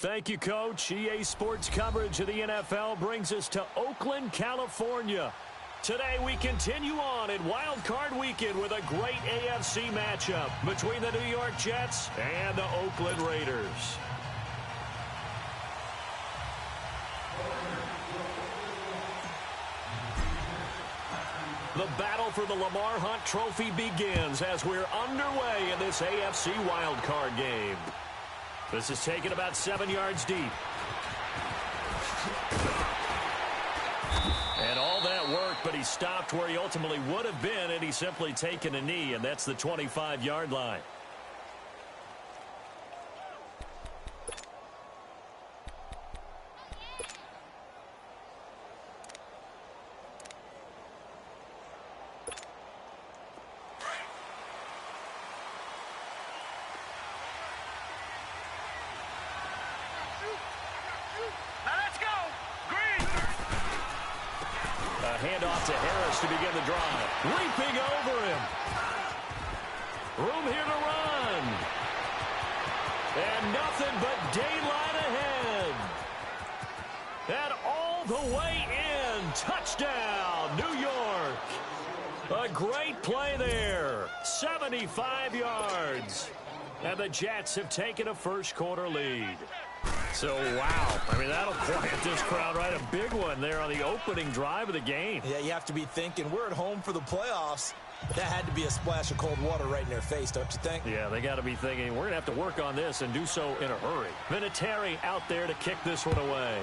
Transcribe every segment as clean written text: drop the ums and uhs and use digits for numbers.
Thank you, Coach. EA Sports coverage of the NFL brings us to Oakland, California. Today we continue on in Wild Card Weekend with a great AFC matchup between the New York Jets and the Oakland Raiders. The battle for the Lamar Hunt Trophy begins as we're underway in this AFC Wild Card game. This is taken about 7 yards deep. And all that work, but he stopped where he ultimately would have been, and he's simply taken a knee, and that's the 25-yard line. Handoff to Harris to begin the drive. Leaping over him. Room here to run. And nothing but daylight ahead. And all the way in. Touchdown, New York. A great play there. 75 yards. And the Jets have taken a first-quarter lead. So, wow. I mean, that'll quiet this crowd right. A big one there on the opening drive of the game. Yeah, you have to be thinking, we're at home for the playoffs. That had to be a splash of cold water right in their face, don't you think? Yeah, they got to be thinking, we're going to have to work on this and do so in a hurry. Vinatieri out there to kick this one away.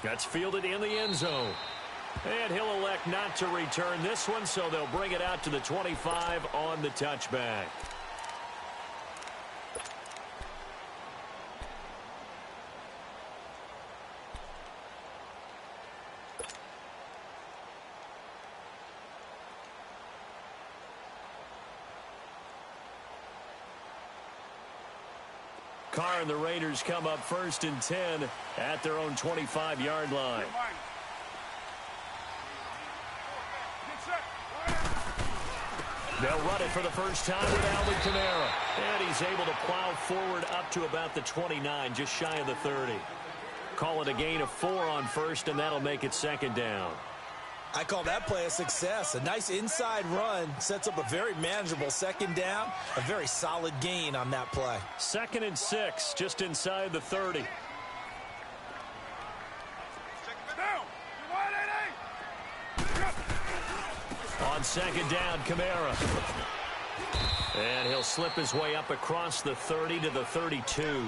That's fielded in the end zone. And he'll elect not to return this one, so they'll bring it out to the 25 on the touchback. Carr and the Raiders come up 1st and 10 at their own 25-yard line. They'll run it for the first time with Alvin Kamara. And he's able to plow forward up to about the 29, just shy of the 30. Call it a gain of 4 on first, and that'll make it 2nd down. I call that play a success. A nice inside run sets up a very manageable 2nd down. A very solid gain on that play. 2nd and 6, just inside the 30. On 2nd down, Kamara. And he'll slip his way up across the 30 to the 32.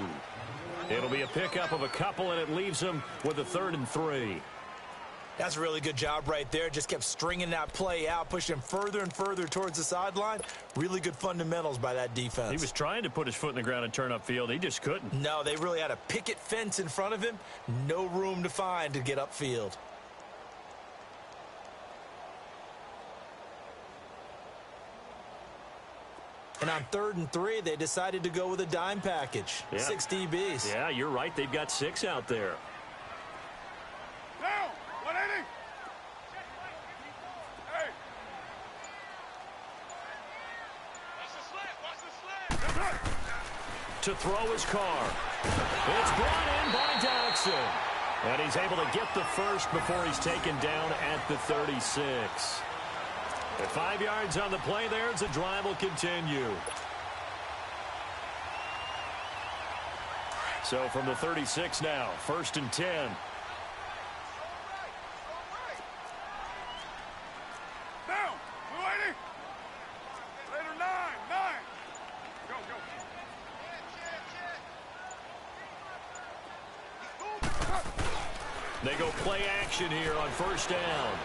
It'll be a pickup of a couple, and it leaves him with a 3rd and 3. That's a really good job right there. Just kept stringing that play out, pushing him further and further towards the sideline. Really good fundamentals by that defense. He was trying to put his foot in the ground and turn upfield. He just couldn't. No, they really had a picket fence in front of him. No room to find to get upfield. And on 3rd and 3, they decided to go with a dime package. Yeah. 6 DBs. Yeah, you're right. They've got 6 out there. Down, 180. Hey. Watch the slant. To throw his Carr. It's brought in by Jackson. And he's able to get the first before he's taken down at the 36. At 5 yards on the play there, as the drive will continue. So from the 36 now, 1st and 10. Down, 280. Later, 9. Go. They go play action here on 1st down.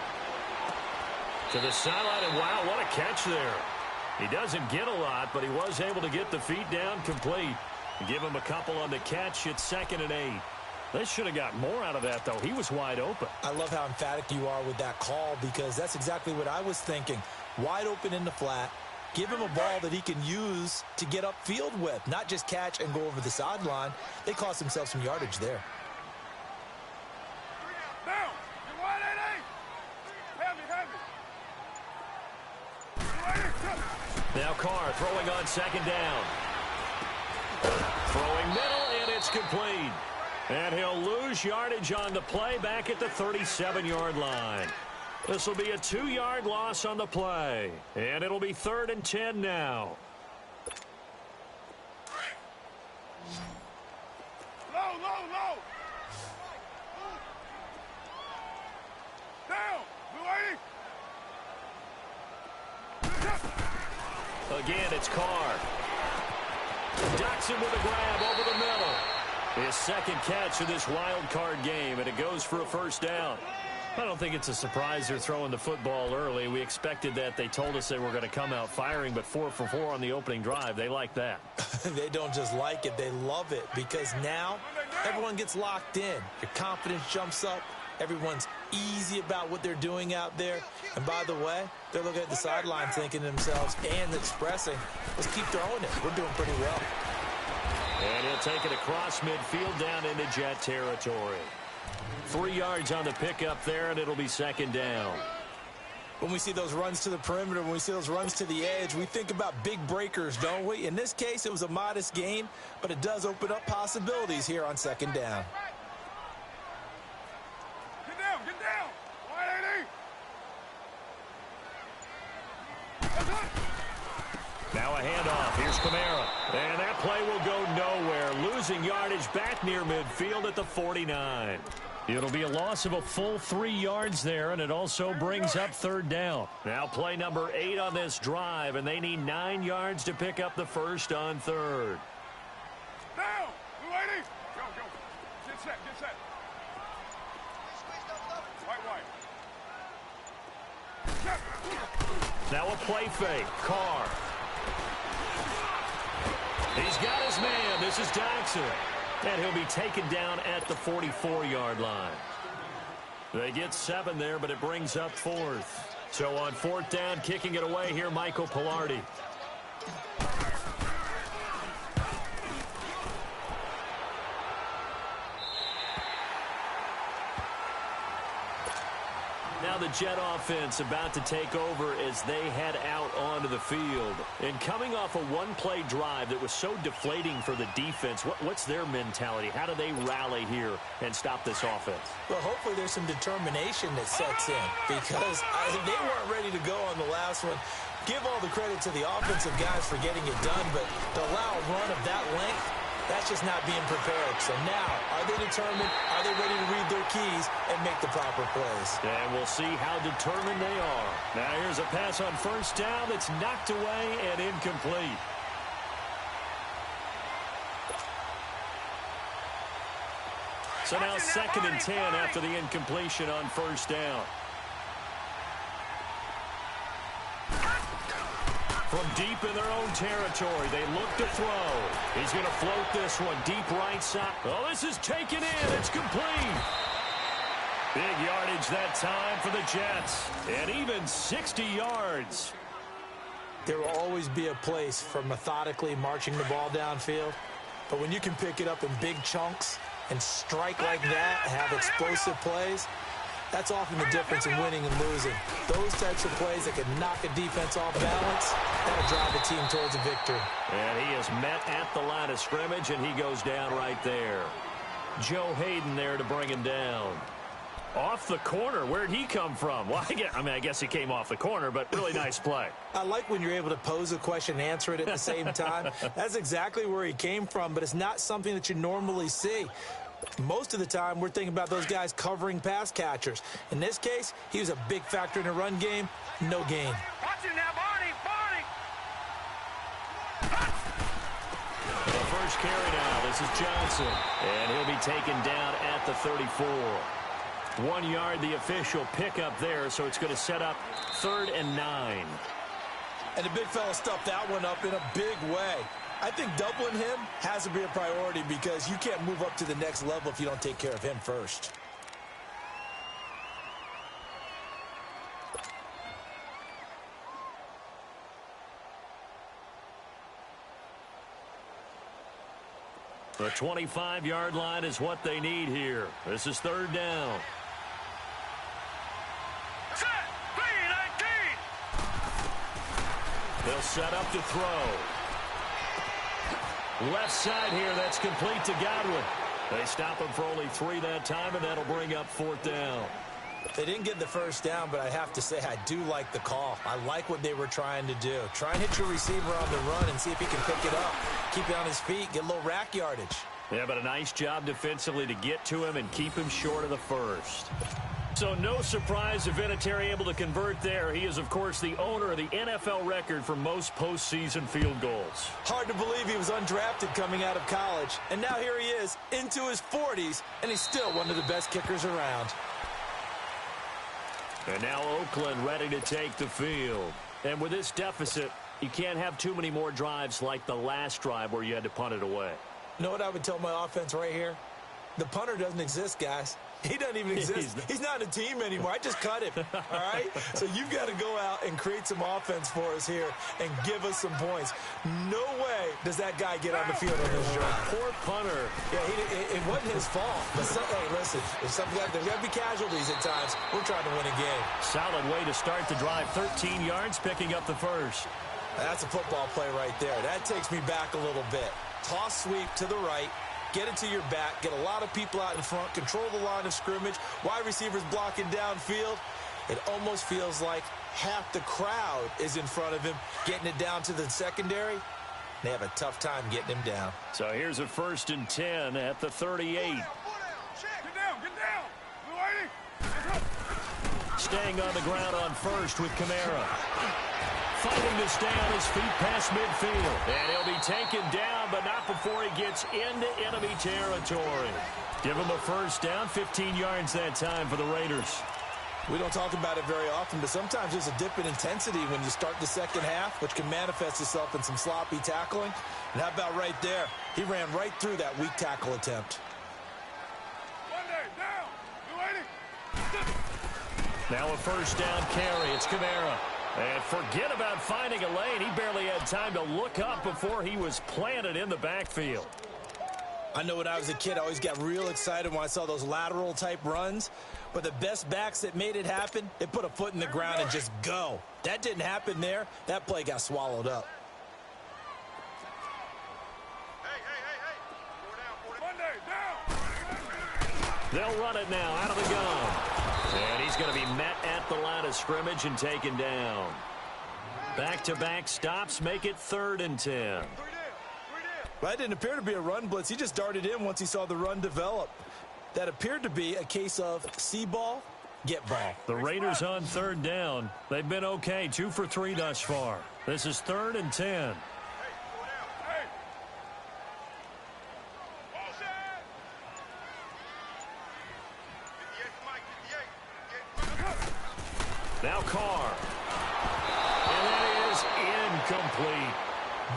To the sideline, and wow, what a catch there. He doesn't get a lot, but he was able to get the feet down complete. Give him a couple on the catch. It's 2nd and 8. They should have got more out of that, though. He was wide open. I love how emphatic you are with that call, because that's exactly what I was thinking. Wide open in the flat. Give him a ball that he can use to get upfield with, not just catch and go over the sideline. They cost themselves some yardage there. Down, 180. Heavy. Now Carr throwing on 2nd down. Throwing middle, and it's complete. And he'll lose yardage on the play back at the 37-yard line. This will be a 2-yard loss on the play. And it'll be 3rd and 10 now. Low, low, low. Down. Blue 80. Again, it's Carr. Doxson with a grab over the middle. His second catch of this wild card game, and it goes for a first down. I don't think it's a surprise they're throwing the football early. We expected that. They told us they were going to come out firing, but 4 for 4 on the opening drive. They like that. They don't just like it, they love it, because now everyone gets locked in. Your confidence jumps up. Everyone's easy about what they're doing out there. And by the way, they're looking at the sideline thinking to themselves and expressing, let's keep throwing it. We're doing pretty well. And he'll take it across midfield down into Jet territory. 3 yards on the pickup there, and it'll be 2nd down. When we see those runs to the perimeter, when we see those runs to the edge, we think about big breakers, don't we? In this case, it was a modest gain, but it does open up possibilities here on 2nd down. Get down, get down. 180. Now a handoff. Here's Kamara. And that play will go nowhere. Losing yardage back near midfield at the 49. It'll be a loss of a full 3 yards there, and it also brings up 3rd down. Now play number 8 on this drive, and they need 9 yards to pick up the first on 3rd. Down. Blue 80. Go, go. Get set, get set. White. Now a play fake. Carr. He's got his man. This is Doxson. And he'll be taken down at the 44-yard line. They get 7 there, but it brings up 4th. So on 4th down, kicking it away here, Michael Pilardi. Now the Jet offense about to take over as they head out onto the field. And coming off a one-play drive that was so deflating for the defense, what's their mentality? How do they rally here and stop this offense? Well, hopefully there's some determination that sets in, because they weren't ready to go on the last one. Give all the credit to the offensive guys for getting it done, but to allow a run of that length, that's just not being prepared. So now, are they determined? Are they ready to read their keys and make the proper plays? And we'll see how determined they are. Now here's a pass on 1st down that's knocked away and incomplete. So now 2nd and 10 after the incompletion on 1st down. From deep in their own territory, they look to throw. He's going to float this one deep right side. Oh, this is taken in. It's complete. Big yardage that time for the Jets. And even 60 yards. There will always be a place for methodically marching the ball downfield. But when you can pick it up in big chunks and strike like that, have explosive plays, that's often the difference in winning and losing. Those types of plays that can knock a defense off balance, that'll drive the team towards a victory. And he is met at the line of scrimmage, and he goes down right there. Joe Hayden there to bring him down. Off the corner. Where'd he come from? Well, I guess he came off the corner, but really nice play. I like when you're able to pose a question and answer it at the same time. That's exactly where he came from, but it's not something that you normally see. Most of the time, we're thinking about those guys covering pass catchers. In this case, he was a big factor in the run game. No gain. Watch it now, Barney! The first carry now. This is Johnson. And he'll be taken down at the 34. 1 yard, the official pickup there, so it's going to set up 3rd and 9. And the big fella stuffed that one up in a big way. I think doubling him has to be a priority, because you can't move up to the next level if you don't take care of him first. The 25-yard line is what they need here. This is 3rd down. Set! 3-19! They'll set up to throw. Left side here, that's complete to Godwin. They stop him for only 3 that time, and that'll bring up 4th down. They didn't get the first down, but I have to say I do like the call. I like what they were trying to do. Try and hit your receiver on the run and see if he can pick it up. Keep it on his feet, get a little rack yardage. Yeah, but a nice job defensively to get to him and keep him short of the first. So no surprise if Vinatieri able to convert there. He is, of course, the owner of the NFL record for most postseason field goals. Hard to believe he was undrafted coming out of college. And now here he is into his 40s, and he's still one of the best kickers around. And now Oakland ready to take the field. And with this deficit, you can't have too many more drives like the last drive where you had to punt it away. You know what I would tell my offense right here? The punter doesn't exist, guys. He doesn't even exist. He's not a team anymore. I just cut him, all right? So you've got to go out and create some offense for us here and give us some points. No way does that guy get on the field on this drive. Poor punter. Yeah, it wasn't his fault. But hey, listen, there's got to be casualties at times. We're trying to win a game. Solid way to start the drive. 13 yards, picking up the first. That's a football play right there. That takes me back a little bit. Toss sweep to the right. Get it to your back, get a lot of people out in front, control the line of scrimmage, wide receivers blocking downfield. It almost feels like half the crowd is in front of him, getting it down to the secondary. They have a tough time getting him down. So here's a 1st and 10 at the 38. Get down, get down. Blue 80. Staying on the ground on first with Kamara. Fighting to stay on his feet past midfield. And he'll be taken down, but not before he gets into enemy territory. Give him a 1st down, 15 yards that time for the Raiders. We don't talk about it very often, but sometimes there's a dip in intensity when you start the second half, which can manifest itself in some sloppy tackling. And how about right there? He ran right through that weak tackle attempt. Down. Blue 80. Now a 1st down carry. It's Kamara. And forget about finding a lane. He barely had time to look up before he was planted in the backfield. I know when I was a kid, I always got real excited when I saw those lateral type runs. But the best backs that made it happen, they put a foot in the ground and just go. That didn't happen there. That play got swallowed up. They'll run it now out of the gun. And he's going to be met at the line of scrimmage and taken down. Back-to-back stops make it 3rd and 10. That didn't appear to be a run blitz. He just darted in once he saw the run develop. That appeared to be a case of see ball, get ball. The Raiders on 3rd down. They've been okay, 2 for 3 thus far. This is 3rd and 10. Now Carr. And that is incomplete.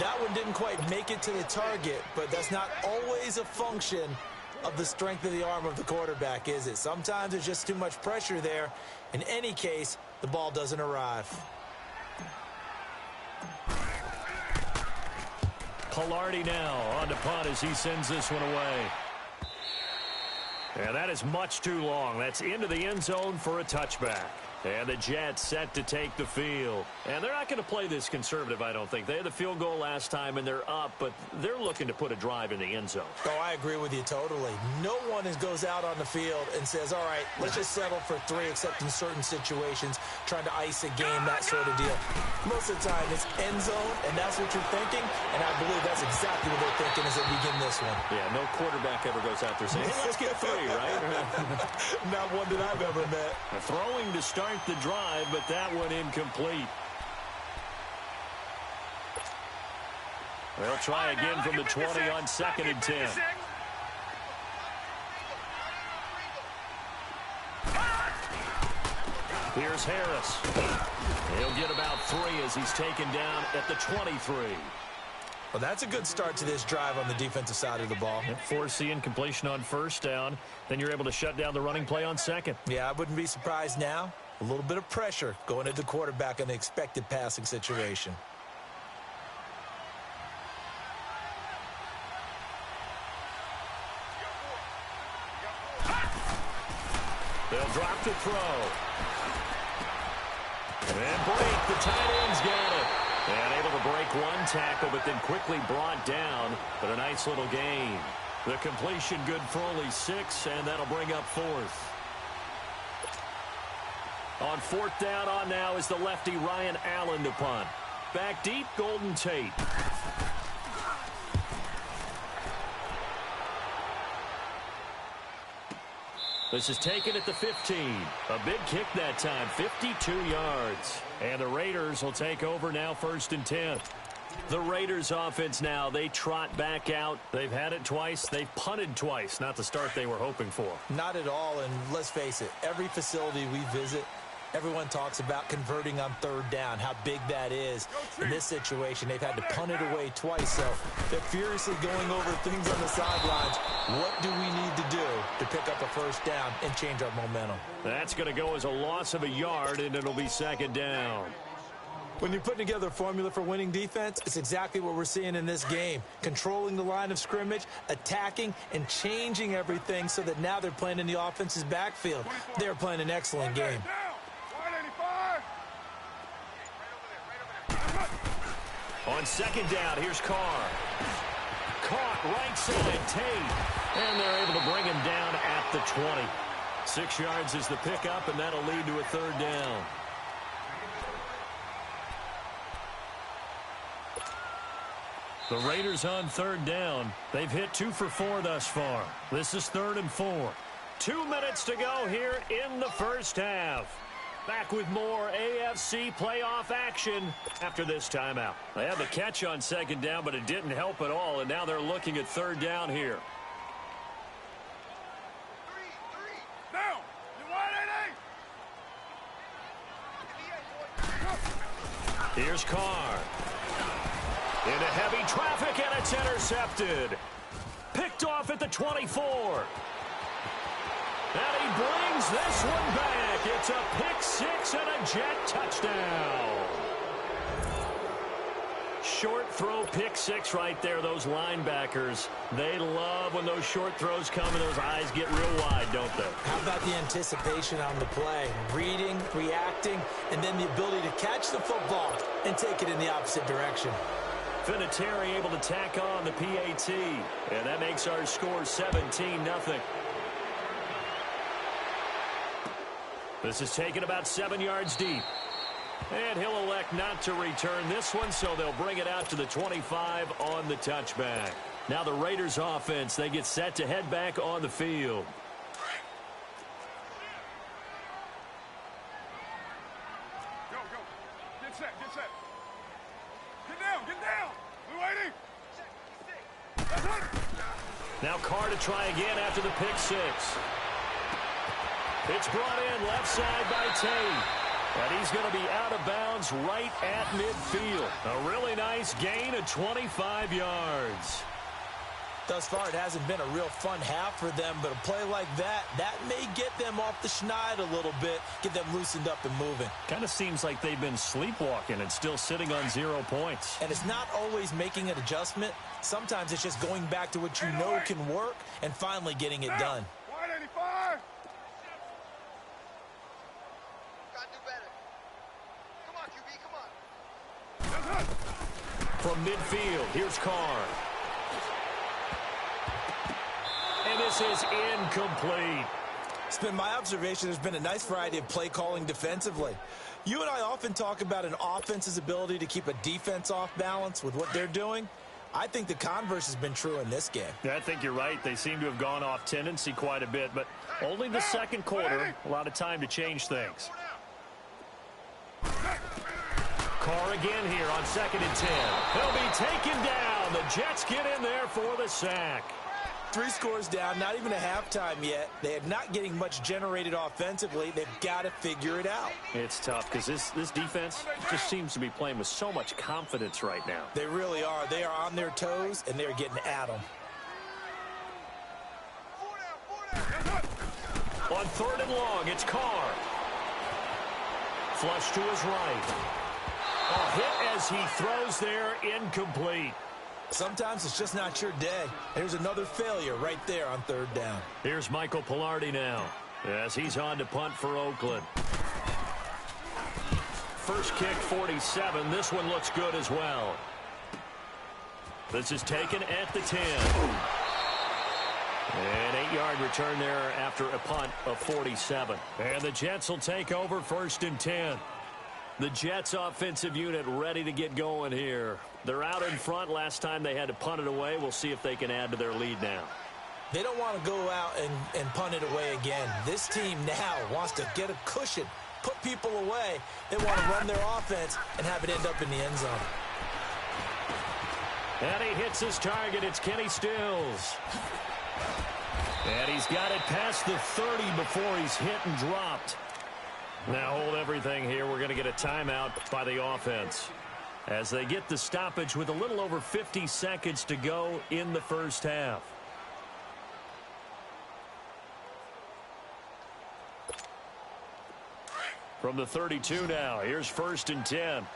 That one didn't quite make it to the target, but that's not always a function of the strength of the arm of the quarterback, is it? Sometimes there's just too much pressure there. In any case, the ball doesn't arrive. Pilardi now on to punt as he sends this one away. And that is much too long. That's into the end zone for a touchback. And the Jets set to take the field. And they're not going to play this conservative, I don't think. They had the field goal last time, and they're up, but they're looking to put a drive in the end zone. Oh, I agree with you totally. No one goes out on the field and says, all right, let's just settle for 3, except in certain situations, trying to ice a game, that sort of deal. Most of the time, it's end zone, and that's what you're thinking, and I believe that's exactly what they're thinking as they begin this one. Yeah, no quarterback ever goes out there saying, hey, let's get 3, right? Not one that I've ever met. Throwing to start the drive, but that one incomplete. They'll try again from the 20 on 2nd and 10. Here's Harris. He'll get about 3 as he's taken down at the 23. Well, that's a good start to this drive on the defensive side of the ball. Force the incompletion on 1st down. Then you're able to shut down the running play on 2nd. Yeah, I wouldn't be surprised now. A little bit of pressure going at the quarterback in an expected passing situation. They'll drop to throw. And break. The tight end's got it. And able to break one tackle, but then quickly brought down. But a nice little gain. The completion good for only 6, and that'll bring up 4th. On 4th down on now is the lefty Ryan Allen to punt. Back deep, Golden Tate. This is taken at the 15. A big kick that time, 52 yards. And the Raiders will take over now 1st and 10. The Raiders offense now, they trot back out. They've had it twice. They've punted twice. Not the start they were hoping for. Not at all, and let's face it, every facility we visit, everyone talks about converting on 3rd down, how big that is. In this situation, they've had to punt it away twice, so they're furiously going over things on the sidelines. What do we need to do to pick up a 1st down and change our momentum? That's going to go as a loss of a yard, and it'll be 2nd down. When you're putting together a formula for winning defense, it's exactly what we're seeing in this game. Controlling the line of scrimmage, attacking, and changing everything so that now they're playing in the offense's backfield. They're playing an excellent game. On 2nd down, here's Carr. Caught right side, Tate. And they're able to bring him down at the 20. 6 yards is the pickup, and that'll lead to a 3rd down. The Raiders on 3rd down. They've hit 2 for 4 thus far. This is 3rd and 4. 2 minutes to go here in the 1st half. Back with more AFC playoff action after this timeout. They had the catch on 2nd down, but it didn't help at all, and now they're looking at 3rd down here. Now, you want it? Here's Carr. Into heavy traffic, and it's intercepted. Picked off at the 24. And he brings this one back. It's a pick 6 and a Jet touchdown. Short throw, pick 6 right there. Those linebackers, they love when those short throws come and those eyes get real wide, don't they? How about the anticipation on the play? Reading, reacting, and then the ability to catch the football and take it in the opposite direction. Vinatieri able to tack on the PAT. And that makes our score 17-0. This is taken about 7 yards deep. And he'll elect not to return this one, so they'll bring it out to the 25 on the touchback. Now the Raiders offense, they get set to head back on the field. Go, go. Get set, get set. Get down, get down. We're waiting. That's it. Now Carr to try again after the pick 6. It's brought in left side by Tate. And he's going to be out of bounds right at midfield. A really nice gain of 25 yards. Thus far, it hasn't been a real fun half for them, but a play like that may get them off the schneid a little bit, get them loosened up and moving. Kind of seems like they've been sleepwalking and still sitting on 0 points. And it's not always making an adjustment. Sometimes it's just going back to what you know can work and finally getting it done. 185. Gotta do better. Come on, QB, come on. That's it. From midfield, here's Carr. And this is incomplete. It's been my observation there's been a nice variety of play calling defensively. You and I often talk about an offense's ability to keep a defense off balance with what they're doing. I think the converse has been true in this game. Yeah, I think you're right. They seem to have gone off tendency quite a bit, but only the second quarter. A lot of time to change things. Carr again here on 2nd and 10. He'll be taken down. The Jets get in there for the sack. 3 scores down, not even a halftime yet. They are not getting much generated offensively. They've got to figure it out. It's tough because this defense just seems to be playing with so much confidence right now. They really are. They are on their toes, and they're getting at them. On 3rd and long, it's Carr. Flush to his right. A hit as he throws there, incomplete. Sometimes it's just not your day. There's another failure right there on 3rd down. Here's Michael Pilardi now, as he's on to punt for Oakland. First kick, 47. This one looks good as well. This is taken at the 10. An 8-yard return there after a punt of 47. And the Jets will take over 1st and 10. The Jets offensive unit ready to get going here. They're out in front. Last time they had to punt it away. We'll see if they can add to their lead now. They don't want to go out and punt it away again. This team now wants to get a cushion, put people away. They want to run their offense and have it end up in the end zone. And he hits his target. It's Kenny Stills. And he's got it past the 30 before he's hit and dropped. Now hold everything here. We're going to get a timeout by the offense as they get the stoppage with a little over 50 seconds to go in the first half. From the 32 now, here's 1st and 10.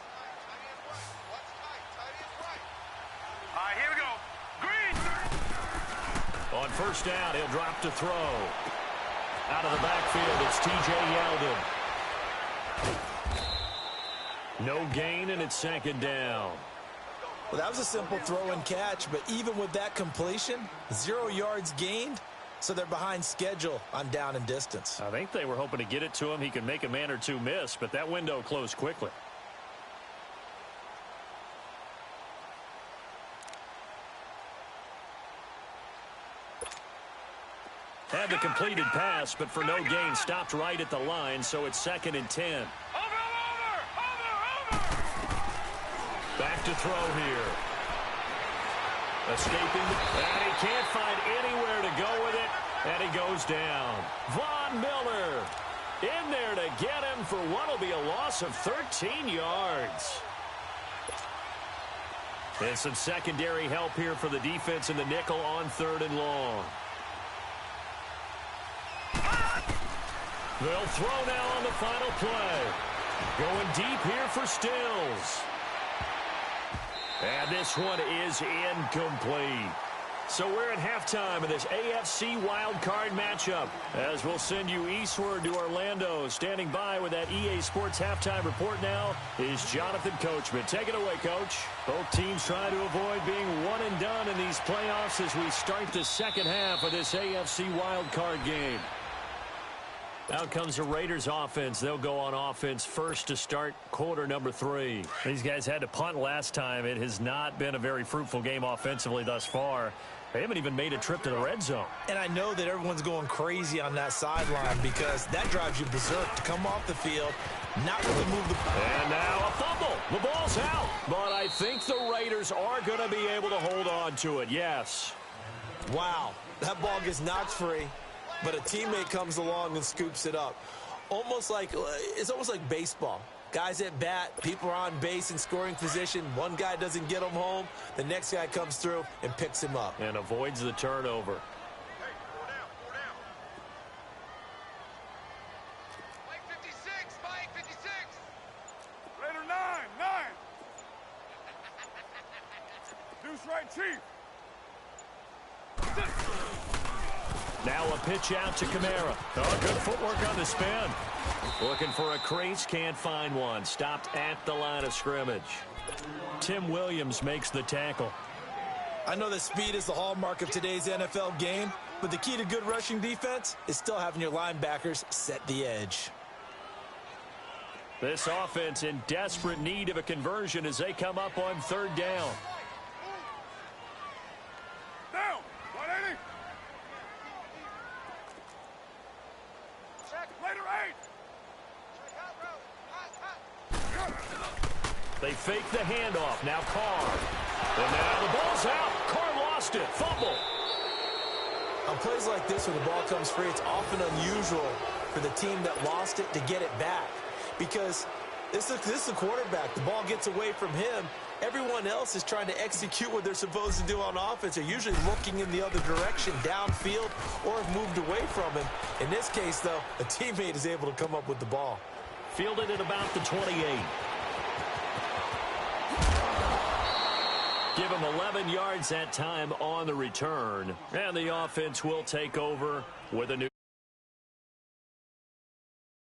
Here we go. Green. On 1st down, he'll drop to throw. Out of the backfield, it's T.J. Yeldon. No gain, and it's 2nd down. Well, that was a simple throw and catch, but even with that completion, 0 yards gained, so they're behind schedule on down and distance. I think they were hoping to get it to him. He can make a man or two miss, but that window closed quickly. Had the completed pass, but for no gain, stopped right at the line, so it's 2nd and 10. Over. Back to throw here. Escaping, and he can't find anywhere to go with it, and he goes down. Von Miller in there to get him for what will be a loss of 13 yards. And some secondary help here for the defense in the nickel on 3rd and long. They'll throw now on the final play. Going deep here for Stills. And this one is incomplete. So we're at halftime of this AFC wildcard matchup, as we'll send you eastward to Orlando. Standing by with that EA Sports halftime report now is Jonathan Coachman. Take it away, Coach. Both teams trying to avoid being one and done in these playoffs as we start the second half of this AFC wildcard game. Out comes the Raiders offense. They'll go on offense first to start quarter number 3. These guys had to punt last time. It has not been a very fruitful game offensively thus far. They haven't even made a trip to the red zone. And I know that everyone's going crazy on that sideline because that drives you berserk to come off the field, not really move the... And now a fumble. The ball's out. But I think the Raiders are going to be able to hold on to it, yes. Wow, that ball gets knocked free, but a teammate comes along and scoops it up. It's almost like baseball. Guys at bat, people are on base in scoring position. One guy doesn't get him home. The next guy comes through and picks him up. And avoids the turnover. Hey, 4 down. Mike 56, Mike 56. Raider 9. Deuce right, Chief. Now a pitch out to Kamara. Oh, good footwork on the spin. Looking for a crease, can't find one. Stopped at the line of scrimmage. Tim Williams makes the tackle. I know that speed is the hallmark of today's NFL game, but the key to good rushing defense is still having your linebackers set the edge. This offense in desperate need of a conversion as they come up on 3rd down. Down. 180. Check. Raider 8. They fake the handoff. Now Carr. And now the ball's out. Carr lost it. Fumble. On plays like this where the ball comes free, it's often unusual for the team that lost it to get it back. Because this is the quarterback. The ball gets away from him. Everyone else is trying to execute what they're supposed to do on offense. They're usually looking in the other direction, downfield, or have moved away from him. In this case, though, a teammate is able to come up with the ball. Fielded at about the 28. Give him 11 yards that time on the return. And the offense will take over with a new...